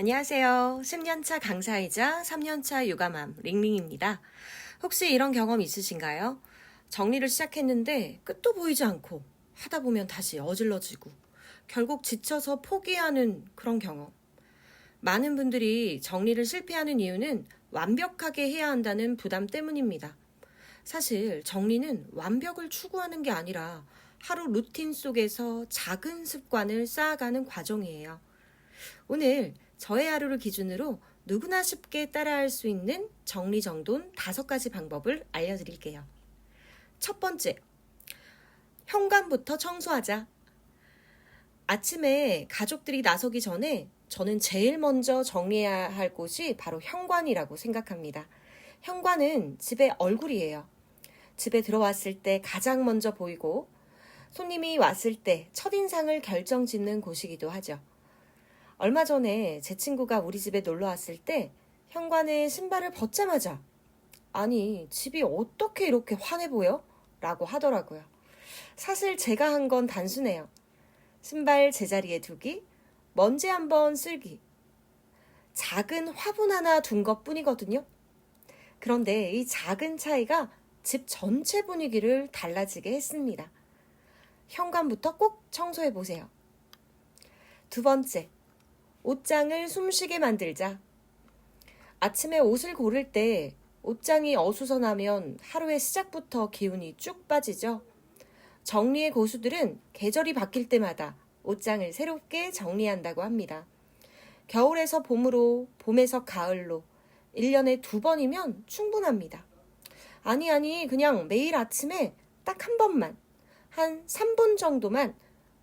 안녕하세요. 10년차 강사이자 3년차 육아맘 링링입니다. 혹시 이런 경험 있으신가요? 정리를 시작했는데 끝도 보이지 않고 하다 보면 다시 어질러지고 결국 지쳐서 포기하는 그런 경험. 많은 분들이 정리를 실패하는 이유는 완벽하게 해야 한다는 부담 때문입니다. 사실 정리는 완벽을 추구하는 게 아니라 하루 루틴 속에서 작은 습관을 쌓아가는 과정이에요. 오늘 저의 하루를 기준으로 누구나 쉽게 따라할 수 있는 정리정돈 5가지 방법을 알려드릴게요. 첫 번째, 현관부터 청소하자. 아침에 가족들이 나서기 전에 저는 제일 먼저 정리해야 할 곳이 바로 현관이라고 생각합니다. 현관은 집의 얼굴이에요. 집에 들어왔을 때 가장 먼저 보이고 손님이 왔을 때 첫인상을 결정짓는 곳이기도 하죠. 얼마 전에 제 친구가 우리 집에 놀러 왔을 때 현관에 신발을 벗자마자 아니, 집이 어떻게 이렇게 환해 보여? 라고 하더라고요. 사실 제가 한 건 단순해요. 신발 제자리에 두기, 먼지 한번 쓸기, 작은 화분 하나 둔 것 뿐이거든요. 그런데 이 작은 차이가 집 전체 분위기를 달라지게 했습니다. 현관부터 꼭 청소해 보세요. 두 번째, 옷장을 숨쉬게 만들자. 아침에 옷을 고를 때 옷장이 어수선하면 하루의 시작부터 기운이 쭉 빠지죠. 정리의 고수들은 계절이 바뀔 때마다 옷장을 새롭게 정리한다고 합니다. 겨울에서 봄으로, 봄에서 가을로 1년에 2번이면 충분합니다. 아니, 그냥 매일 아침에 딱 한 번만, 한 3분 정도만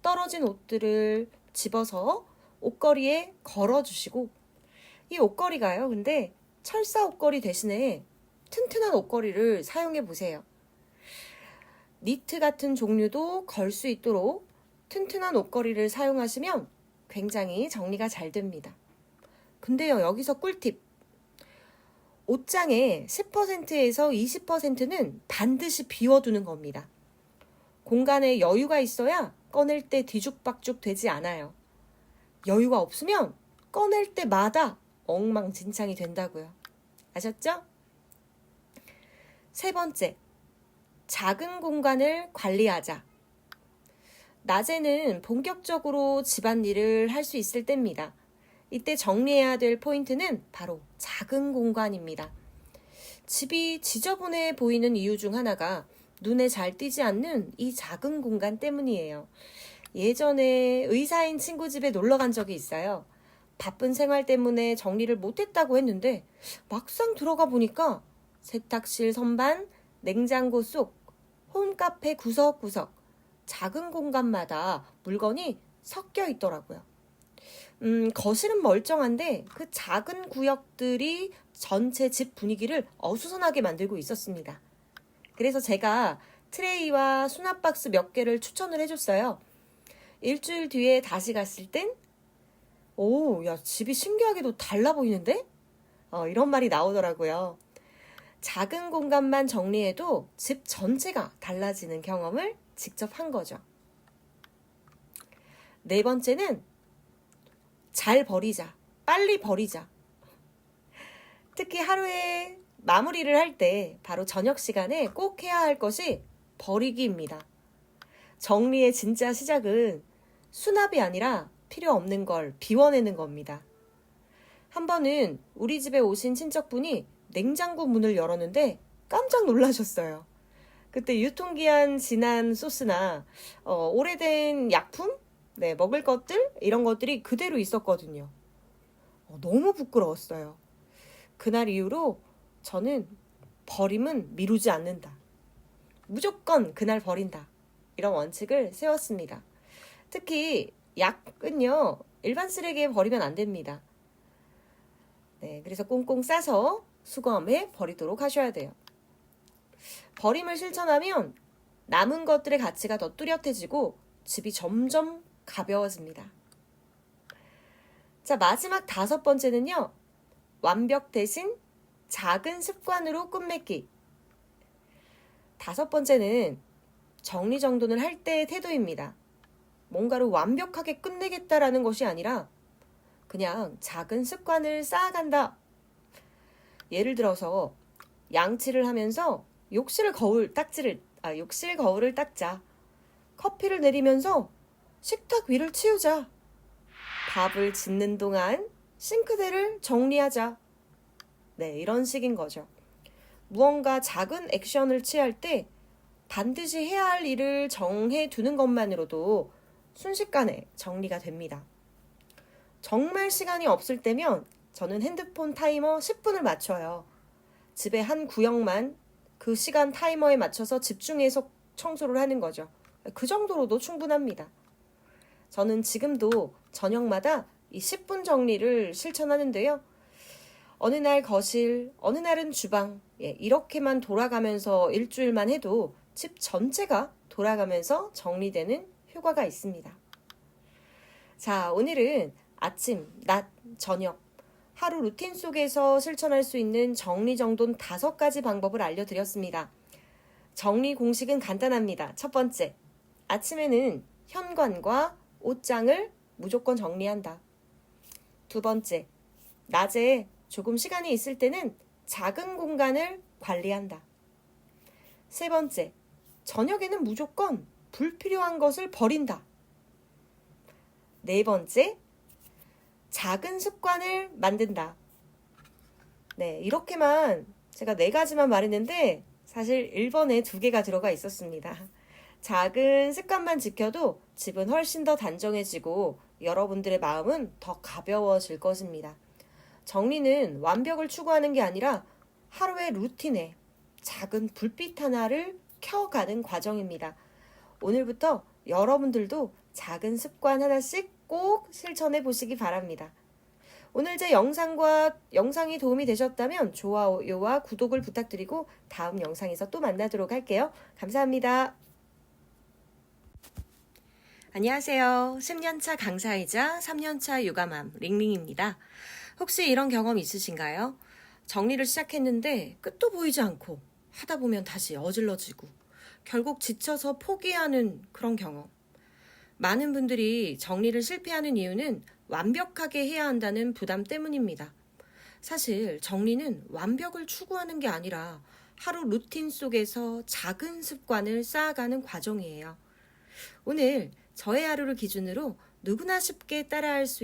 떨어진 옷들을 집어서 옷걸이에 걸어주시고, 이 옷걸이가요, 근데 철사 옷걸이 대신에 튼튼한 옷걸이를 사용해 보세요. 니트 같은 종류도 걸 수 있도록 튼튼한 옷걸이를 사용하시면 굉장히 정리가 잘 됩니다. 근데요, 여기서 꿀팁. 옷장의 10%에서 20%는 반드시 비워두는 겁니다. 공간에 여유가 있어야 꺼낼 때 뒤죽박죽 되지 않아요. 여유가 없으면 꺼낼 때마다 엉망진창이 된다고요. 아셨죠? 세 번째, 작은 공간을 관리하자. 낮에는 본격적으로 집안일을 할 수 있을 때입니다. 이때 정리해야 될 포인트는 바로 작은 공간입니다. 집이 지저분해 보이는 이유 중 하나가 눈에 잘 띄지 않는 이 작은 공간 때문이에요. 예전에 의사인 친구 집에 놀러 간 적이 있어요. 바쁜 생활 때문에 정리를 못했다고 했는데 막상 들어가 보니까 세탁실 선반, 냉장고 속, 홈카페 구석구석 작은 공간마다 물건이 섞여 있더라고요. 거실은 멀쩡한데 그 작은 구역들이 전체 집 분위기를 어수선하게 만들고 있었습니다. 그래서 제가 트레이와 수납박스 몇 개를 추천을 해줬어요. 일주일 뒤에 다시 갔을 땐 야, 집이 신기하게도 달라 보이는데? 이런 말이 나오더라고요. 작은 공간만 정리해도 집 전체가 달라지는 경험을 직접 한 거죠. 네 번째는 잘 버리자. 빨리 버리자. 특히 하루에 마무리를 할 때 바로 저녁 시간에 꼭 해야 할 것이 버리기입니다. 정리의 진짜 시작은 수납이 아니라 필요 없는 걸 비워내는 겁니다. 한 번은 우리 집에 오신 친척분이 냉장고 문을 열었는데 깜짝 놀라셨어요. 그때 유통기한 지난 소스나 오래된 약품, 먹을 것들 이런 것들이 그대로 있었거든요. 너무 부끄러웠어요. 그날 이후로 저는 버림은 미루지 않는다. 무조건 그날 버린다. 이런 원칙을 세웠습니다. 특히 약은요, 일반 쓰레기에 버리면 안 됩니다. 그래서 꽁꽁 싸서 수거함에 버리도록 하셔야 돼요. 버림을 실천하면 남은 것들의 가치가 더 뚜렷해지고 집이 점점 가벼워집니다. 자, 마지막 5번째는요. 완벽 대신 작은 습관으로 끝맺기. 5번째는 정리정돈을 할 때의 태도입니다. 뭔가를 완벽하게 끝내겠다라는 것이 아니라 그냥 작은 습관을 쌓아간다. 예를 들어서 양치를 하면서 욕실 거울을 닦자. 커피를 내리면서 식탁 위를 치우자. 밥을 짓는 동안 싱크대를 정리하자. 네, 이런 식인 거죠. 무언가 작은 액션을 취할 때 반드시 해야 할 일을 정해 두는 것만으로도 순식간에 정리가 됩니다. 정말 시간이 없을 때면 저는 핸드폰 타이머 10분을 맞춰요. 집에 한 구역만 그 시간 타이머에 맞춰서 집중해서 청소를 하는 거죠. 그 정도로도 충분합니다. 저는 지금도 저녁마다 이 10분 정리를 실천하는데요. 어느 날 거실, 어느 날은 주방, 이렇게만 돌아가면서 일주일만 해도 집 전체가 돌아가면서 정리되는 효과가 있습니다. 자, 오늘은 아침, 낮, 저녁, 하루 루틴 속에서 실천할 수 있는 정리정돈 5가지 방법을 알려드렸습니다. 정리 공식은 간단합니다. 첫 번째, 아침에는 현관과 옷장을 무조건 정리한다. 두 번째, 낮에 조금 시간이 있을 때는 작은 공간을 관리한다. 세 번째, 저녁에는 무조건 불필요한 것을 버린다. 네 번째, 작은 습관을 만든다. 네, 이렇게만 제가 4가지만 말했는데 사실 1번에 2개가 들어가 있었습니다. 작은 습관만 지켜도 집은 훨씬 더 단정해지고 여러분들의 마음은 더 가벼워질 것입니다. 정리는 완벽을 추구하는 게 아니라 하루의 루틴에 작은 불빛 하나를 켜가는 과정입니다. 오늘부터 여러분들도 작은 습관 하나씩 꼭 실천해 보시기 바랍니다. 오늘 제 영상이 도움이 되셨다면 좋아요와 구독을 부탁드리고 다음 영상에서 또 만나도록 할게요. 감사합니다. 안녕하세요. 10년차 강사이자 3년차 육아맘 링링입니다. 혹시 이런 경험 있으신가요? 정리를 시작했는데 끝도 보이지 않고 하다 보면 다시 어질러지고 결국 지쳐서 포기하는 그런 경험. 많은 분들이 정리를 실패하는 이유는 완벽하게 해야 한다는 부담 때문입니다. 사실 정리는 완벽을 추구하는 게 아니라 하루 루틴 속에서 작은 습관을 쌓아가는 과정이에요. 오늘 저의 하루를 기준으로 누구나 쉽게 따라할 수 있는